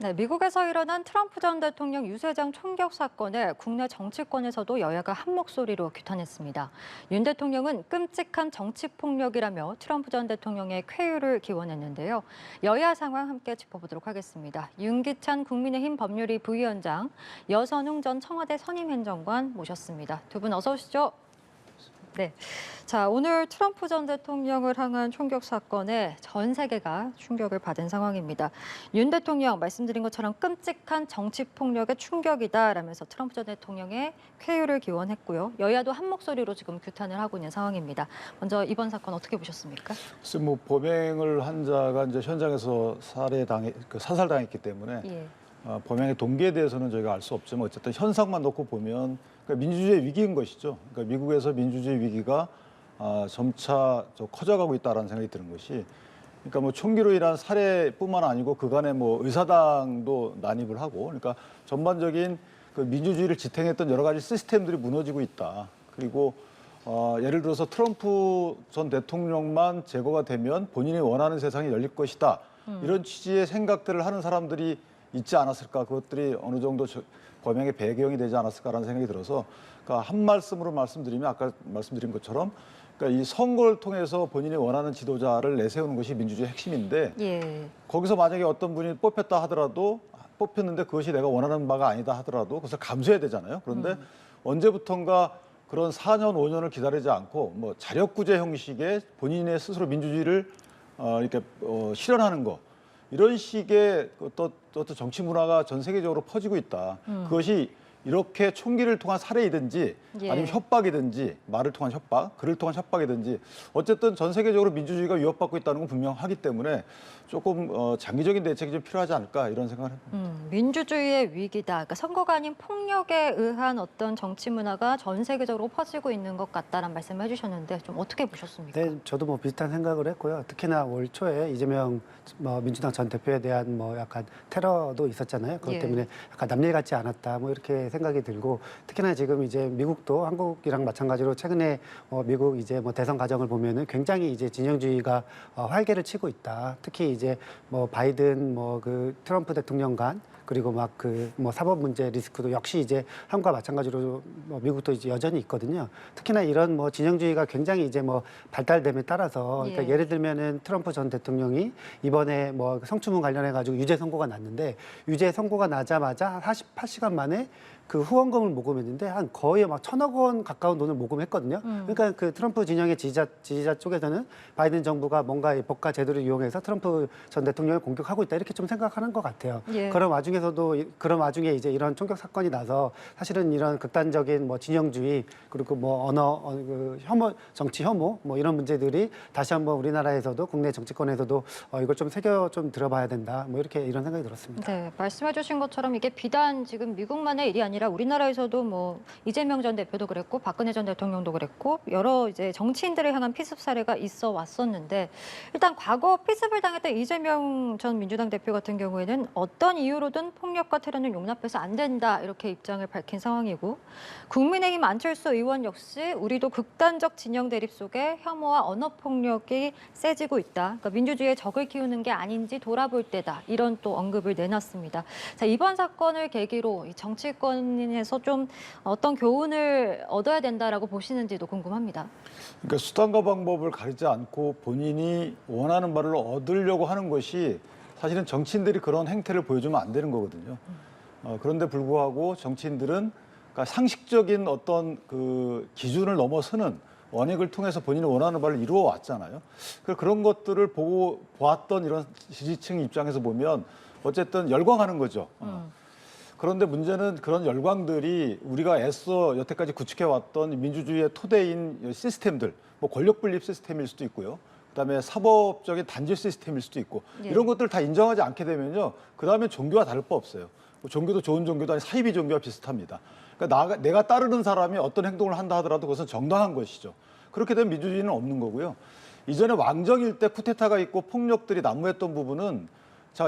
네, 미국에서 일어난 트럼프 전 대통령 유세장 총격 사건에 국내 정치권에서도 여야가 한 목소리로 규탄했습니다. 윤 대통령은 끔찍한 정치폭력이라며 트럼프 전 대통령의 쾌유를 기원했는데요. 여야 상황 함께 짚어보도록 하겠습니다. 윤기찬 국민의힘 법률위 부위원장, 여선웅 전 청와대 선임행정관 모셨습니다. 두 분 어서 오시죠. 네. 자, 오늘 트럼프 전 대통령을 향한 총격 사건에 전 세계가 충격을 받은 상황입니다. 윤 대통령 말씀드린 것처럼 끔찍한 정치 폭력의 충격이다라면서 트럼프 전 대통령의 쾌유를 기원했고요. 여야도 한 목소리로 지금 규탄을 하고 있는 상황입니다. 먼저 이번 사건 어떻게 보셨습니까? 글쎄 뭐 범행을 한 자가 이제 현장에서 사살당했기 때문에 예. 범행의 동기에 대해서는 저희가 알 수 없지만 어쨌든 현상만 놓고 보면 그러니까 민주주의의 위기인 것이죠. 그러니까 미국에서 민주주의 위기가 점차 커져가고 있다라는 생각이 드는 것이, 그러니까 뭐 총기로 인한 살해뿐만 아니고 그간에 뭐 의사당도 난입을 하고, 그러니까 전반적인 그 민주주의를 지탱했던 여러 가지 시스템들이 무너지고 있다. 그리고 예를 들어서 트럼프 전 대통령만 제거가 되면 본인이 원하는 세상이 열릴 것이다. 이런 취지의 생각들을 하는 사람들이 있지 않았을까, 그것들이 어느 정도 범행의 배경이 되지 않았을까라는 생각이 들어서, 그러니까 한 말씀으로 말씀드리면 아까 말씀드린 것처럼, 그러니까 이 선거를 통해서 본인이 원하는 지도자를 내세우는 것이 민주주의의 핵심인데, 예. 거기서 만약에 어떤 분이 뽑혔다 하더라도, 뽑혔는데 그것이 내가 원하는 바가 아니다 하더라도 그것을 감수해야 되잖아요. 그런데 언제부턴가 그런 4년, 5년을 기다리지 않고 뭐 자력구제 형식의 본인의 스스로 민주주의를 이렇게 실현하는 거, 이런 식의 어떤 정치 문화가 전 세계적으로 퍼지고 있다. 그것이 이렇게 총기를 통한 살해이든지 예. 아니면 협박이든지, 말을 통한 협박, 글을 통한 협박이든지, 어쨌든 전 세계적으로 민주주의가 위협받고 있다는 건 분명하기 때문에 조금 장기적인 대책이 좀 필요하지 않을까, 이런 생각을 합니다. 민주주의의 위기다. 그러니까 선거가 아닌 폭력에 의한 어떤 정치 문화가 전 세계적으로 퍼지고 있는 것 같다라는 말씀을 해주셨는데 좀 어떻게 보셨습니까? 네, 저도 뭐 비슷한 생각을 했고요. 특히나 올 초에 이재명 민주당 전 대표에 대한 뭐 약간 테러도 있었잖아요. 그것 예. 때문에 약간 남일 같지 않았다, 뭐 이렇게 생각이 들고, 특히나 지금 이제 미국도 한국이랑 마찬가지로 최근에 미국 이제 뭐 대선 과정을 보면은 굉장히 이제 진영주의가 활개를 치고 있다. 특히 이제 뭐 바이든 그 트럼프 대통령 간, 그리고 막 그 뭐 사법 문제 리스크도 역시 이제 한국과 마찬가지로 뭐 미국도 이제 여전히 있거든요. 특히나 이런 뭐 진영주의가 굉장히 이제 뭐 발달됨에 따라서, 그러니까 예. 예를 들면은 트럼프 전 대통령이 이번에 뭐 성추문 관련해 가지고 유죄 선고가 났는데, 유죄 선고가 나자마자 한 48시간 만에 그 후원금을 모금했는데 한 거의 막 1,000억 원 가까운 돈을 모금했거든요. 그러니까 그 트럼프 진영의 지지자 쪽에서는 바이든 정부가 뭔가 이 법과 제도를 이용해서 트럼프 전 대통령을 공격하고 있다, 이렇게 좀 생각하는 것 같아요. 예. 그런 와중에 이제 이런 총격 사건이 나서 사실은 이런 극단적인 뭐 진영주의, 그리고 뭐 그 혐오, 정치 혐오 뭐 이런 문제들이 다시 한번 우리나라에서도, 국내 정치권에서도 이걸 좀 새겨 좀 들어봐야 된다, 뭐 이런 생각이 들었습니다. 네, 말씀해주신 것처럼 이게 비단 지금 미국만의 일이 아니라 우리나라에서도 뭐 이재명 전 대표도 그랬고 박근혜 전 대통령도 그랬고 여러 이제 정치인들을 향한 피습 사례가 있어 왔었는데, 일단 과거 피습을 당했던 이재명 전 민주당 대표 같은 경우에는 어떤 이유로든 폭력과 테러는 용납해서 안 된다, 이렇게 입장을 밝힌 상황이고, 국민의힘 안철수 의원 역시 우리도 극단적 진영 대립 속에 혐오와 언어 폭력이 세지고 있다. 그러니까 민주주의의 적을 키우는 게 아닌지 돌아볼 때다, 이런 또 언급을 내놨습니다. 자, 이번 사건을 계기로 이 정치권에서 좀 어떤 교훈을 얻어야 된다라고 보시는지도 궁금합니다. 그러니까 수단과 방법을 가리지 않고 본인이 원하는 바를 얻으려고 하는 것이, 사실은 정치인들이 그런 행태를 보여주면 안 되는 거거든요. 그런데 불구하고 정치인들은 그러니까 상식적인 어떤 그 기준을 넘어서는 원익을 통해서 본인이 원하는 바를 이루어 왔잖아요. 그런 것들을 보고 보았던 이런 지지층 입장에서 보면 어쨌든 열광하는 거죠. 그런데 문제는 그런 열광들이 우리가 애써 여태까지 구축해왔던 민주주의의 토대인 시스템들, 뭐 권력 분립 시스템일 수도 있고요. 그다음에 사법적인 단죄 시스템일 수도 있고, 예. 이런 것들을 다 인정하지 않게 되면요, 그다음에 종교와 다를 바 없어요. 뭐 종교도 좋은 종교도 아니 사이비 종교와 비슷합니다. 그러니까 내가 따르는 사람이 어떤 행동을 한다 하더라도 그것은 정당한 것이죠. 그렇게 되면 민주주의는 없는 거고요. 이전에 왕정일 때 쿠데타가 있고 폭력들이 난무했던 부분은,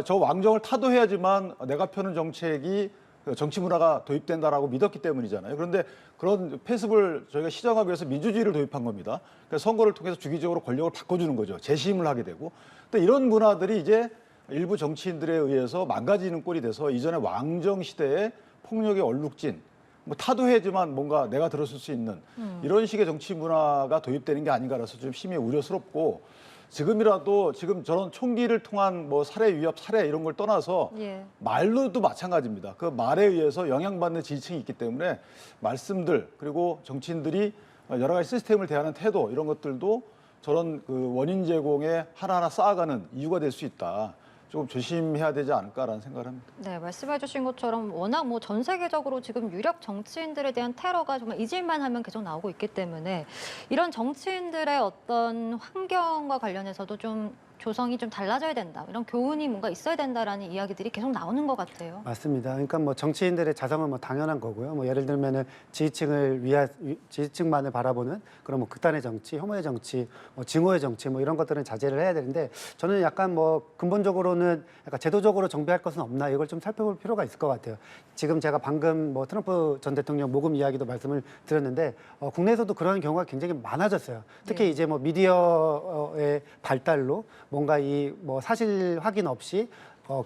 저 왕정을 타도해야지만 내가 펴는 정책이 정치 문화가 도입된다라고 믿었기 때문이잖아요. 그런데 그런 폐습을 저희가 시정하기 위해서 민주주의를 도입한 겁니다. 그래서 선거를 통해서 주기적으로 권력을 바꿔주는 거죠. 재심을 하게 되고. 근데 이런 문화들이 이제 일부 정치인들에 의해서 망가지는 꼴이 돼서 이전에 왕정 시대의 폭력의 얼룩진, 뭐 타도해지만 뭔가 내가 들었을 수 있는 이런 식의 정치 문화가 도입되는 게 아닌가라서 좀 심히 우려스럽고, 지금이라도 지금 저런 총기를 통한 뭐 살해 위협, 살해 이런 걸 떠나서 예. 말로도 마찬가지입니다. 그 말에 의해서 영향받는 지지층이 있기 때문에 말씀들, 그리고 정치인들이 여러 가지 시스템을 대하는 태도, 이런 것들도 저런 그 원인 제공에 하나하나 쌓아가는 이유가 될 수 있다. 조금 조심해야 되지 않을까라는 생각을 합니다. 네, 말씀해주신 것처럼 워낙 뭐 전 세계적으로 지금 유력 정치인들에 대한 테러가 정말 잊을만 하면 계속 나오고 있기 때문에 이런 정치인들의 어떤 환경과 관련해서도 좀 조성이 좀 달라져야 된다. 이런 교훈이 뭔가 있어야 된다라는 이야기들이 계속 나오는 것 같아요. 맞습니다. 그러니까 뭐 정치인들의 자성은 뭐 당연한 거고요. 뭐 예를 들면은 지지층만을 바라보는 그런 뭐 극단의 정치, 혐오의 정치, 뭐 증오의 정치 뭐 이런 것들은 자제를 해야 되는데, 저는 약간 뭐 근본적으로는 약간 제도적으로 정비할 것은 없나, 이걸 좀 살펴볼 필요가 있을 것 같아요. 지금 제가 방금 뭐 트럼프 전 대통령 모금 이야기도 말씀을 드렸는데 국내에서도 그런 경우가 굉장히 많아졌어요. 특히 네. 이제 뭐 미디어의 발달로 뭔가 이 뭐 사실 확인 없이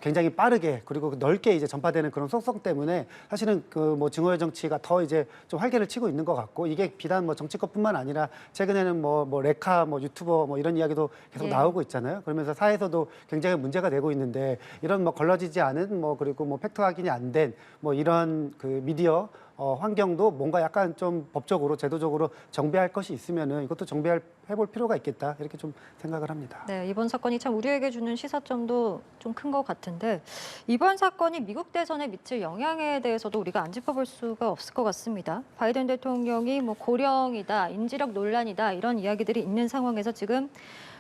굉장히 빠르게 그리고 넓게 이제 전파되는 그런 속성 때문에 사실은 그 뭐 증오의 정치가 더 이제 좀 활개를 치고 있는 것 같고, 이게 비단 뭐 정치권뿐만 아니라 최근에는 뭐 레카 뭐 유튜버 뭐 이런 이야기도 계속 예. 나오고 있잖아요. 그러면서 사회에서도 굉장히 문제가 되고 있는데, 이런 뭐 걸러지지 않은 뭐 그리고 뭐 팩트 확인이 안 된 뭐 이런 그 미디어 환경도 뭔가 약간 좀 법적으로 제도적으로 정비할 것이 있으면은 이것도 해볼 필요가 있겠다, 이렇게 좀 생각을 합니다. 네, 이번 사건이 참 우리에게 주는 시사점도 좀 큰 것 같은데, 이번 사건이 미국 대선에 미칠 영향에 대해서도 우리가 안 짚어볼 수가 없을 것 같습니다. 바이든 대통령이 뭐 고령이다, 인지력 논란이다 이런 이야기들이 있는 상황에서 지금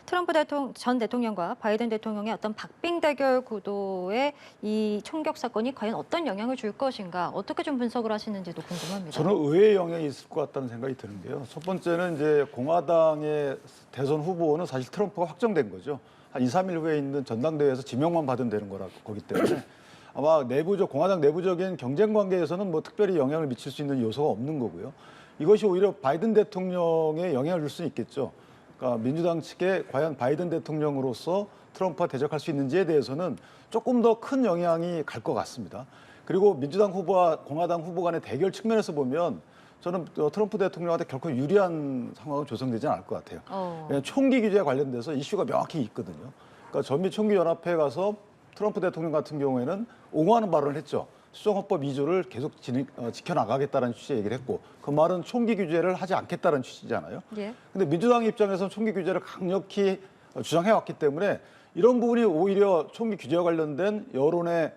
트럼프 전 대통령과 바이든 대통령의 어떤 박빙 대결 구도의 이 총격 사건이 과연 어떤 영향을 줄 것인가, 어떻게 좀 분석을 하시는지도 궁금합니다. 저는 의외의 영향이 있을 것 같다는 생각이 드는데요. 첫 번째는 이제 공화당의 대선 후보는 사실 트럼프가 확정된 거죠. 한 2, 3일 후에 있는 전당대회에서 지명만 받으면 되는 거기 때문에 아마 공화당 내부적인 경쟁 관계에서는 뭐 특별히 영향을 미칠 수 있는 요소가 없는 거고요. 이것이 오히려 바이든 대통령에 영향을 줄 수는 있겠죠. 그러니까 민주당 측에 과연 바이든 대통령으로서 트럼프와 대적할 수 있는지에 대해서는 조금 더 큰 영향이 갈 것 같습니다. 그리고 민주당 후보와 공화당 후보 간의 대결 측면에서 보면 저는 트럼프 대통령한테 결코 유리한 상황은 조성되지 않을 것 같아요. 왜냐하면 총기 규제에 관련돼서 이슈가 명확히 있거든요. 그러니까 전미 총기 연합회에 가서 트럼프 대통령 같은 경우에는 옹호하는 발언을 했죠. 수정헌법 2조를 계속 지켜나가겠다는 취지의 얘기를 했고, 그 말은 총기 규제를 하지 않겠다는 취지잖아요. 예. 근데 민주당 입장에서는 총기 규제를 강력히 주장해왔기 때문에 이런 부분이 오히려 총기 규제와 관련된 여론의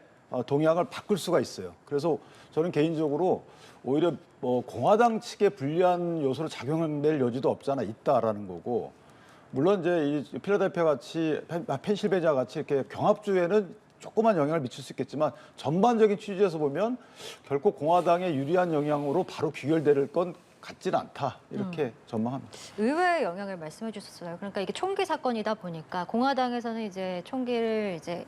동향을 바꿀 수가 있어요. 그래서 저는 개인적으로 오히려 뭐 공화당 측에 불리한 요소로 작용될 여지도 없지 않아 있다라는 거고, 물론 이제 이 필라델피아 같이 펜실베니아 같이 이렇게 경합주에는 조그만 영향을 미칠 수 있겠지만 전반적인 취지에서 보면 결코 공화당에 유리한 영향으로 바로 귀결될 건 같지는 않다, 이렇게 전망합니다. 의외의 영향을 말씀해 주셨어요. 그러니까 이게 총기 사건이다 보니까 공화당에서는 이제 총기를 이제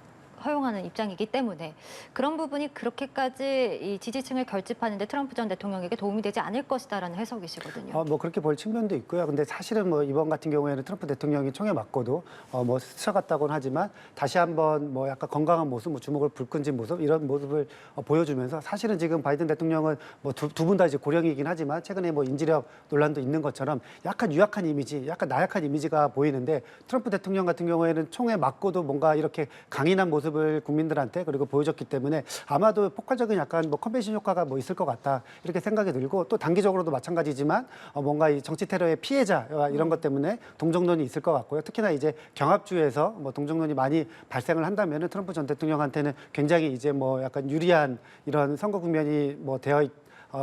허용하는 입장이기 때문에 그런 부분이 그렇게까지 이 지지층을 결집하는데 트럼프 전 대통령에게 도움이 되지 않을 것이다라는 해석이시거든요. 뭐 그렇게 볼 측면도 있고요. 근데 사실은 뭐 이번 같은 경우에는 트럼프 대통령이 총에 맞고도 뭐 스쳐갔다고는 하지만 다시 한번 뭐 약간 건강한 모습, 뭐 주먹을 불끈진 모습, 이런 모습을 보여주면서, 사실은 지금 바이든 대통령은 뭐 두 분 다 이제 고령이긴 하지만 최근에 뭐 인지력 논란도 있는 것처럼 약간 유약한 이미지, 약간 나약한 이미지가 보이는데, 트럼프 대통령 같은 경우에는 총에 맞고도 뭔가 이렇게 강인한 모습을 국민들한테 그리고 보여줬기 때문에 아마도 폭발적인 약간 뭐 컨벤션 효과가 뭐 있을 것 같다, 이렇게 생각이 들고, 또 단기적으로도 마찬가지지만 뭔가 이 정치 테러의 피해자와 이런 것 때문에 동정론이 있을 것 같고요. 특히나 이제 경합주에서 뭐 동정론이 많이 발생을 한다면은 트럼프 전 대통령한테는 굉장히 이제 뭐 약간 유리한 이런 선거 국면이 뭐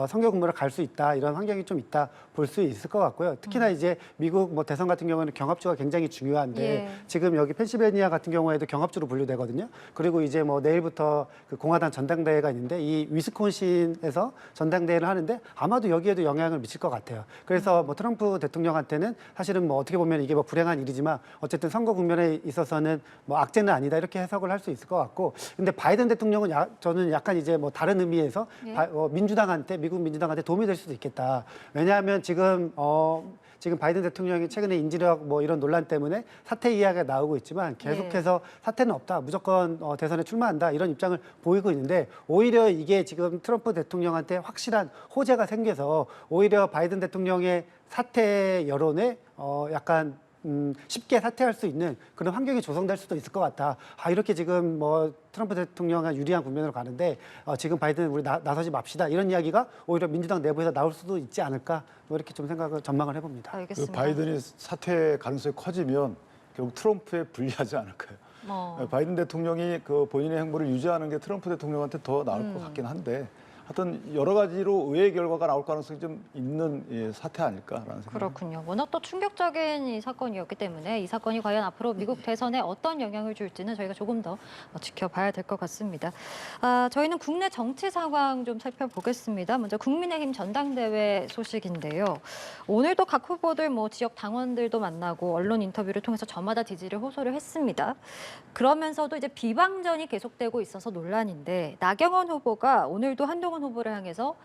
선거 국면을 갈 수 있다, 이런 환경이 좀 있다 볼 수 있을 것 같고요. 특히나 이제 미국 뭐 대선 같은 경우에는 경합주가 굉장히 중요한데, 예. 지금 여기 펜실베니아 같은 경우에도 경합주로 분류되거든요. 그리고 이제 뭐 내일부터 그 공화당 전당대회가 있는데, 이 위스콘신에서 전당대회를 하는데 아마도 여기에도 영향을 미칠 것 같아요. 그래서 뭐 트럼프 대통령한테는 사실은 뭐 어떻게 보면 이게 뭐 불행한 일이지만 어쨌든 선거 국면에 있어서는 뭐 악재는 아니다, 이렇게 해석을 할 수 있을 것 같고, 근데 바이든 대통령은 저는 약간 이제 뭐 다른 의미에서 예. 미국 민주당한테 도움이 될 수도 있겠다. 왜냐하면 지금 지금 바이든 대통령이 최근에 인지력 뭐 이런 논란 때문에 사퇴 이야기가 나오고 있지만 계속해서 사퇴는 없다, 무조건 대선에 출마한다 이런 입장을 보이고 있는데 오히려 이게 지금 트럼프 대통령한테 확실한 호재가 생겨서 오히려 바이든 대통령의 사퇴 여론에 약간 쉽게 사퇴할 수 있는 그런 환경이 조성될 수도 있을 것 같다. 이렇게 지금 뭐 트럼프 대통령에 유리한 국면으로 가는데 지금 바이든 우리 나서지 맙시다 이런 이야기가 오히려 민주당 내부에서 나올 수도 있지 않을까 뭐 이렇게 좀 전망을 해봅니다. 그 알겠습니다. 바이든이 사퇴 가능성이 커지면 결국 트럼프에 불리하지 않을까요? 바이든 대통령이 그 본인의 행보를 유지하는 게 트럼프 대통령한테 더 나을 것 같긴 한데 하여튼 여러 가지로 의외의 결과가 나올 가능성이 좀 있는 사태 아닐까라는 생각이 그렇군요. 워낙 또 충격적인 이 사건이었기 때문에 이 사건이 과연 앞으로 미국 대선에 어떤 영향을 줄지는 저희가 조금 더 지켜봐야 될 것 같습니다. 저희는 국내 정치 상황 좀 살펴보겠습니다. 먼저 국민의힘 전당대회 소식인데요. 오늘도 각 후보들 지역 당원들도 만나고 언론 인터뷰를 통해서 저마다 지지를 호소를 했습니다. 그러면서도 이제 비방전이 계속되고 있어서 논란인데 나경원 후보가 오늘도 한동훈 후보를 향해서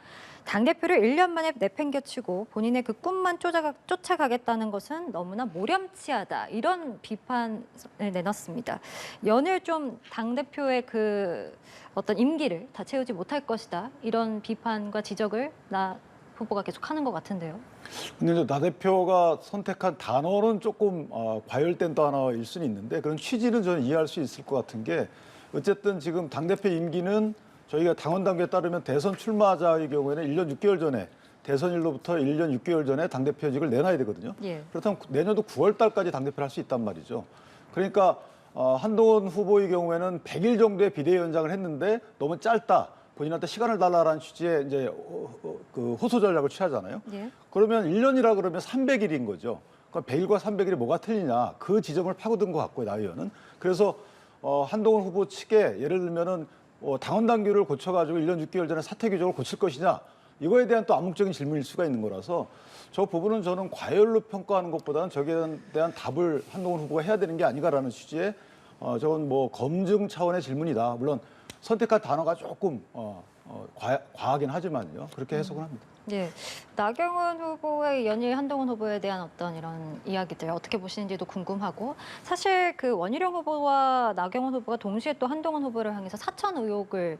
당대표를 1년 만에 내팽개치고 본인의 그 꿈만 쫓아가겠다는 것은 너무나 모렴치하다. 이런 비판을 내놨습니다. 연일 좀 당대표의 그 어떤 임기를 다 채우지 못할 것이다. 이런 비판과 지적을 나 후보가 계속 하는 것 같은데요. 근데 이제 나 대표가 선택한 단어는 조금 과열된 단어일 수는 있는데 그런 취지는 저는 이해할 수 있을 것 같은 게 어쨌든 지금 당대표 임기는 저희가 당원 당규에 따르면 대선 출마자의 경우에는 1년 6개월 전에 대선일로부터 1년 6개월 전에 당대표직을 내놔야 되거든요. 예. 그렇다면 내년도 9월 달까지 당대표를 할 수 있단 말이죠. 그러니까 한동훈 후보의 경우에는 100일 정도의 비대위원장을 했는데 너무 짧다. 본인한테 시간을 달라라는 취지의 이제 그 호소 전략을 취하잖아요. 예. 그러면 1년이라 그러면 300일인 거죠. 그러니까 100일과 300일이 뭐가 틀리냐. 그 지점을 파고든 것 같고요, 나 의원은. 그래서 한동훈 후보 측에 예를 들면은 당원 당규를 고쳐가지고 1년 6개월 전에 사퇴 규정을 고칠 것이냐. 이거에 대한 또 암묵적인 질문일 수가 있는 거라서 저 부분은 저는 과열로 평가하는 것보다는 저기에 대한 답을 한동훈 후보가 해야 되는 게 아닌가라는 취지의 저건 뭐 검증 차원의 질문이다. 물론 선택한 단어가 조금 과하긴 하지만요. 그렇게 해석을 합니다. 예, 나경원 후보의 연일 한동훈 후보에 대한 어떤 이런 이야기들 어떻게 보시는지도 궁금하고 사실 그 원희룡 후보와 나경원 후보가 동시에 또 한동훈 후보를 향해서 사천 의혹을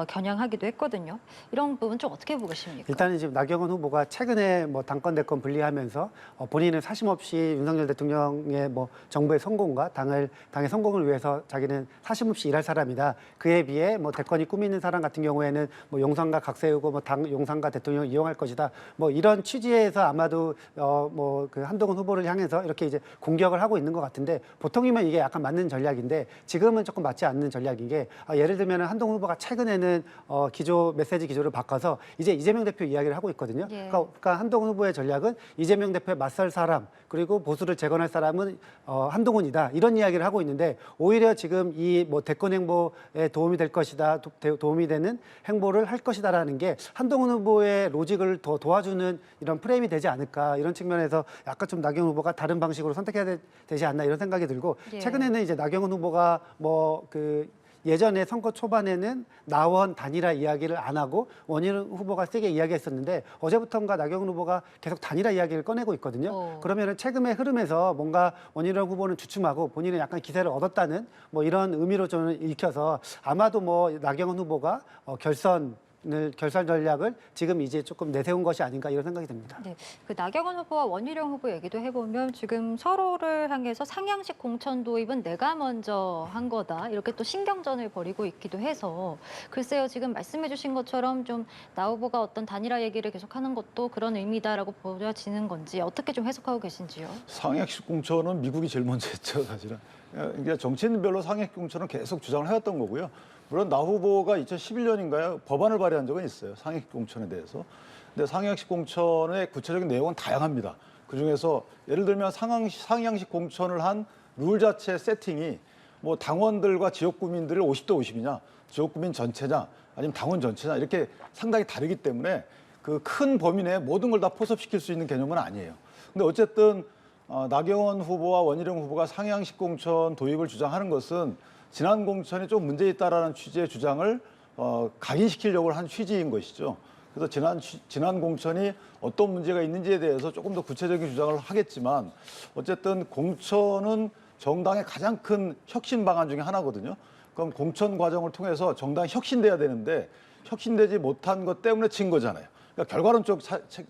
겨냥하기도 했거든요. 이런 부분 좀 어떻게 보고 계십니까? 일단은 지금 나경원 후보가 최근에 뭐 당권 대권 분리하면서 본인은 사심 없이 윤석열 대통령의 뭐 정부의 성공과 당의 성공을 위해서 자기는 사심 없이 일할 사람이다. 그에 비해 뭐 대권이 꿈이 있는 사람 같은 경우에는 뭐 용산과 각 세우고 뭐 당 용산과 대통령을 이용할 것이다. 뭐 이런 취지에서 아마도 뭐 그 한동훈 후보를 향해서 이렇게 이제 공격을 하고 있는 것 같은데 보통이면 이게 약간 맞는 전략인데 지금은 조금 맞지 않는 전략인 게 예를 들면 한동훈 후보가 최근에는 메시지 기조를 바꿔서 이제 이재명 대표 이야기를 하고 있거든요. 예. 그러니까 한동훈 후보의 전략은 이재명 대표에 맞설 사람 그리고 보수를 재건할 사람은 한동훈이다 이런 이야기를 하고 있는데 오히려 지금 이 뭐 대권 행보에 도움이 될 것이다 도움이 되는 행보를 할 것이다라는 게 한동훈 후보의 로직을 더 도와주는 이런 프레임이 되지 않을까 이런 측면에서 약간 좀 나경원 후보가 다른 방식으로 선택해야 되지 않나 이런 생각이 들고 예. 최근에는 이제 나경원 후보가 예전에 선거 초반에는 나원 단일화 이야기를 안 하고 원희룡 후보가 세게 이야기했었는데 어제부터인가 나경원 후보가 계속 단일화 이야기를 꺼내고 있거든요. 그러면은 최근의 흐름에서 뭔가 원희룡 후보는 주춤하고 본인은 약간 기세를 얻었다는 뭐 이런 의미로 저는 읽혀서 아마도 뭐 나경원 후보가 결선 전략을 지금 이제 조금 내세운 것이 아닌가 이런 생각이 듭니다. 네, 그 나경원 후보와 원희룡 후보 얘기도 해보면 지금 서로를 향해서 상향식 공천 도입은 내가 먼저 한 거다 이렇게 또 신경전을 벌이고 있기도 해서 글쎄요 지금 말씀해주신 것처럼 좀 나 후보가 어떤 단일화 얘기를 계속하는 것도 그런 의미다라고 보여지는 건지 어떻게 좀 해석하고 계신지요? 상향식 공천은 미국이 제일 먼저 했죠, 사실은. 그러니까 정치인별로 상향식 공천은 계속 주장을 해왔던 거고요. 물론 나 후보가 2011년인가요? 법안을 발의한 적은 있어요. 상향식 공천에 대해서. 근데 상향식 공천의 구체적인 내용은 다양합니다. 그중에서 예를 들면 상향식 공천을 한 룰 자체 세팅이 뭐 당원들과 지역구민들을 50대 50이냐, 지역구민 전체냐, 아니면 당원 전체냐 이렇게 상당히 다르기 때문에 그 큰 범위 내에 모든 걸 다 포섭시킬 수 있는 개념은 아니에요. 근데 어쨌든 나경원 후보와 원희룡 후보가 상향식 공천 도입을 주장하는 것은 지난 공천에 좀 문제 있다라는 취지의 주장을 각인시키려고 한 취지인 것이죠. 그래서 지난 공천이 어떤 문제가 있는지에 대해서 조금 더 구체적인 주장을 하겠지만 어쨌든 공천은 정당의 가장 큰 혁신 방안 중에 하나거든요. 그럼 공천 과정을 통해서 정당이 혁신돼야 되는데 혁신되지 못한 것 때문에 진 거잖아요. 그러니까 결과론적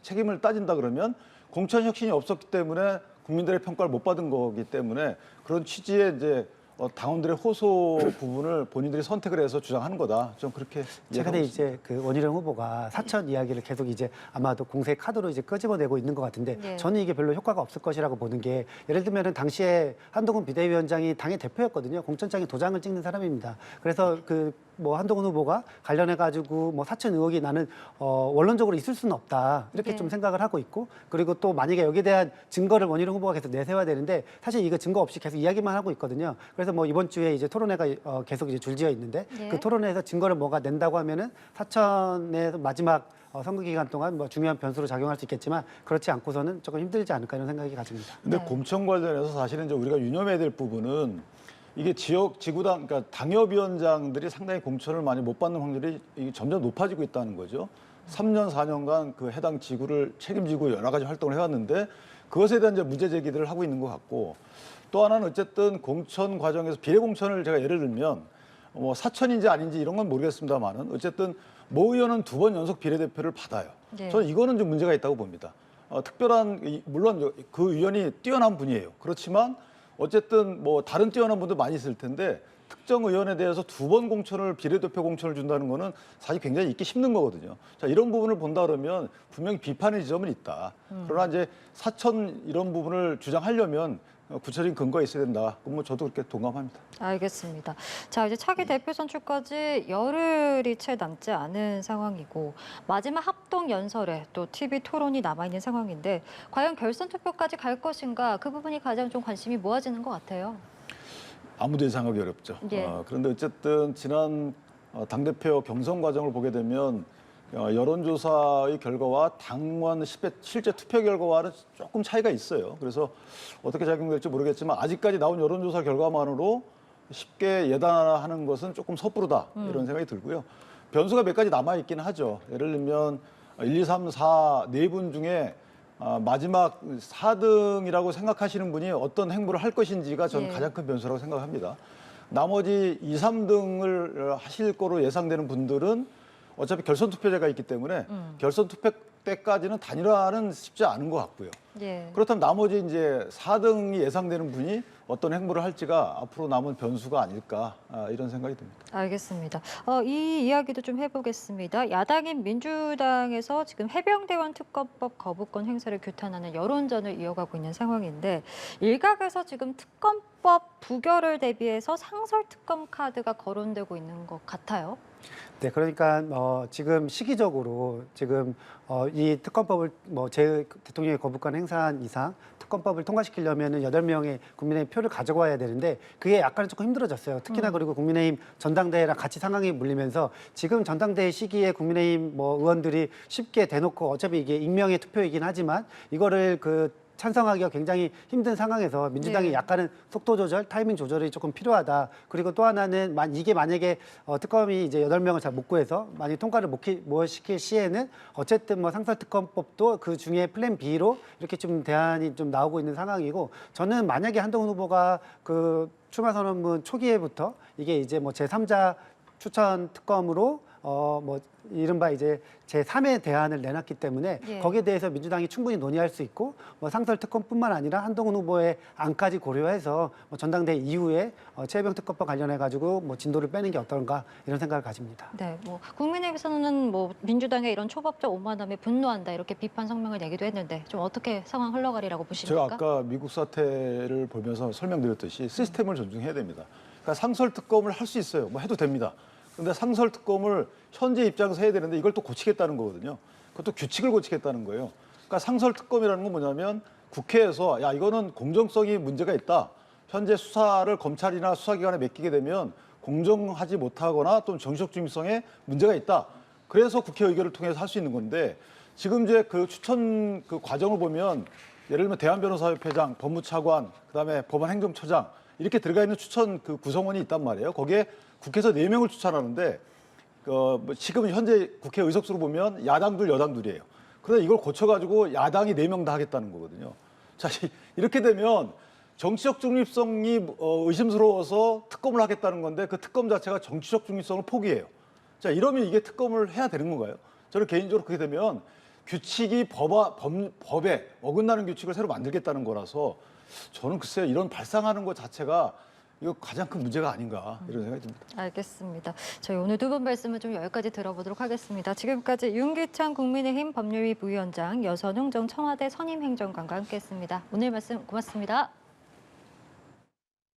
책임을 따진다 그러면 공천 혁신이 없었기 때문에 국민들의 평가를 못 받은 거기 때문에 그런 취지의 이제 당원들의 호소 부분을 본인들이 선택을 해서 주장하는 거다. 좀 그렇게 최근에 이해하고 이제 그 원희룡 후보가 사천 이야기를 계속 이제 아마도 공세 카드로 이제 끄집어내고 있는 것 같은데 네. 저는 이게 별로 효과가 없을 것이라고 보는 게 예를 들면은 당시에 한동훈 비대위원장이 당의 대표였거든요. 공천장에 도장을 찍는 사람입니다. 그래서 그 뭐 한동훈 후보가 관련해 가지고 뭐 사천 의혹이 나는 원론적으로 있을 수는 없다 이렇게 네. 좀 생각을 하고 있고 그리고 또 만약에 여기에 대한 증거를 원희룡 후보가 계속 내세워야 되는데 사실 이거 증거 없이 계속 이야기만 하고 있거든요. 그래서 뭐 이번 주에 이제 토론회가 계속 이제 줄지어 있는데 네. 그 토론회에서 증거를 뭐가 낸다고 하면은 사천에서 마지막 선거 기간 동안 뭐 중요한 변수로 작용할 수 있겠지만 그렇지 않고서는 조금 힘들지 않을까 이런 생각이 가집니다. 근데 네. 공천 관련해서 사실은 이제 우리가 유념해야 될 부분은 이게 지구당, 그러니까 당협위원장들이 상당히 공천을 많이 못 받는 확률이 이게 점점 높아지고 있다는 거죠. 3년, 4년간 그 해당 지구를 책임지고 여러 가지 활동을 해왔는데 그것에 대한 이제 문제 제기들을 하고 있는 것 같고 또 하나는 어쨌든 공천 과정에서 비례 공천을 제가 예를 들면 뭐 사천인지 아닌지 이런 건 모르겠습니다만은 어쨌든 모 의원은 2번 연속 비례대표를 받아요. 네. 저는 이거는 좀 문제가 있다고 봅니다. 특별한 물론 그 의원이 뛰어난 분이에요. 그렇지만 어쨌든 뭐 다른 뛰어난 분도 많이 있을 텐데 특정 의원에 대해서 2번 공천을 비례대표 공천을 준다는 거는 사실 굉장히 있기 힘든 거거든요. 자, 이런 부분을 본다 그러면 분명히 비판의 지점은 있다. 그러나 이제 사천 이런 부분을 주장하려면 구체적인 근거가 있어야 된다. 그럼 뭐 저도 그렇게 동감합니다. 알겠습니다. 자, 이제 차기 대표 선출까지 열흘이 채 남지 않은 상황이고 마지막 합동 연설에 또 TV 토론이 남아 있는 상황인데 과연 결선 투표까지 갈 것인가 그 부분이 가장 좀 관심이 모아지는 것 같아요. 아무도 예상하기 어렵죠. 예. 그런데 어쨌든 지난 당대표 경선 과정을 보게 되면 여론조사의 결과와 당원 실제 투표 결과와는 조금 차이가 있어요. 그래서 어떻게 작용될지 모르겠지만 아직까지 나온 여론조사 결과만으로 쉽게 예단하는 것은 조금 섣부르다 이런 생각이 들고요. 변수가 몇 가지 남아있긴 하죠. 예를 들면 1, 2, 3, 4 네 분 중에 마지막 4등이라고 생각하시는 분이 어떤 행보를 할 것인지가 저는 예. 가장 큰 변수라고 생각합니다. 나머지 2, 3등을 하실 거로 예상되는 분들은 어차피 결선 투표제가 있기 때문에 결선 투표 때까지는 단일화는 쉽지 않은 것 같고요. 예. 그렇다면 나머지 이제 4등이 예상되는 분이 어떤 행보를 할지가 앞으로 남은 변수가 아닐까 이런 생각이 듭니다. 알겠습니다. 이 이야기도 좀 해보겠습니다. 야당인 민주당에서 지금 해병대원 특검법 거부권 행사를 규탄하는 여론전을 이어가고 있는 상황인데 일각에서 지금 특검법 부결을 대비해서 상설 특검 카드가 거론되고 있는 것 같아요. 네, 그러니까 지금 시기적으로 지금 이 특검법을 제 대통령이 거부권 행사한 이상 특검법을 통과시키려면은 8명의 국민의힘 표를 가져와야 되는데 그게 약간 조금 힘들어졌어요. 특히나 그리고 국민의힘 전당대회랑 같이 상황이 물리면서 지금 전당대회 시기에 국민의힘 의원들이 쉽게 대놓고 어차피 이게 익명의 투표이긴 하지만 이거를 찬성하기가 굉장히 힘든 상황에서 민주당이 네. 약간은 속도 조절, 타이밍 조절이 조금 필요하다. 그리고 또 하나는 이게 만약에 특검이 이제 8명을 잘 못 구해서 만약 통과를 못 시킬 시에는 어쨌든 상설특검법도 그 중에 플랜 B로 이렇게 좀 대안이 좀 나오고 있는 상황이고 저는 만약에 한동훈 후보가 그 출마 선언문 초기에부터 이게 이제 제3자 추천 특검으로 이른바 이제 제3의 대안을 내놨기 때문에 예. 거기에 대해서 민주당이 충분히 논의할 수 있고 상설 특검뿐만 아니라 한동훈 후보의 안까지 고려해서 전당대회 이후에 최혜병 특검과 관련해 가지고 진도를 빼는 게 어떤가 이런 생각을 가집니다. 네, 국민의힘에서는 민주당의 이런 초법적 오만함에 분노한다 이렇게 비판 성명을 내기도 했는데 좀 어떻게 상황 흘러가리라고 보십니까? 제가 아까 미국 사태를 보면서 설명드렸듯이 시스템을 존중해야 됩니다. 그러니까 상설 특검을 할 수 있어요. 해도 됩니다. 그런데 상설 특검을 현재 입장에서 해야 되는데 이걸 또 고치겠다는 거거든요. 그것도 규칙을 고치겠다는 거예요. 그러니까 상설 특검이라는 건 뭐냐면 국회에서 야 이거는 공정성이 문제가 있다. 현재 수사를 검찰이나 수사기관에 맡기게 되면 공정하지 못하거나 또는 정치적 중립성에 문제가 있다. 그래서 국회 의결을 통해서 할 수 있는 건데 지금 이제 그 추천 그 과정을 보면 예를 들면 대한변호사협회장, 법무차관, 그다음에 법원행정처장 이렇게 들어가 있는 추천 그 구성원이 있단 말이에요. 거기에 국회에서 4명을 추천하는데 지금 현재 국회 의석수로 보면 야당들 여당들이에요. 그런데 이걸 고쳐가지고 야당이 4명 다 하겠다는 거거든요. 자, 이렇게 되면 정치적 중립성이 의심스러워서 특검을 하겠다는 건데 그 특검 자체가 정치적 중립성을 포기해요. 자, 이러면 이게 특검을 해야 되는 건가요? 저는 개인적으로 그렇게 되면 규칙이 법에 어긋나는 규칙을 새로 만들겠다는 거라서 저는 글쎄요, 이런 발상하는 것 자체가 이거 가장 큰 문제가 아닌가 이런 생각이 듭니다. 알겠습니다. 저희 오늘 두 분 말씀은 좀 여기까지 들어보도록 하겠습니다. 지금까지 윤기찬 국민의힘 법률위 부위원장, 여선웅 전 청와대 선임행정관과 함께했습니다. 오늘 말씀 고맙습니다.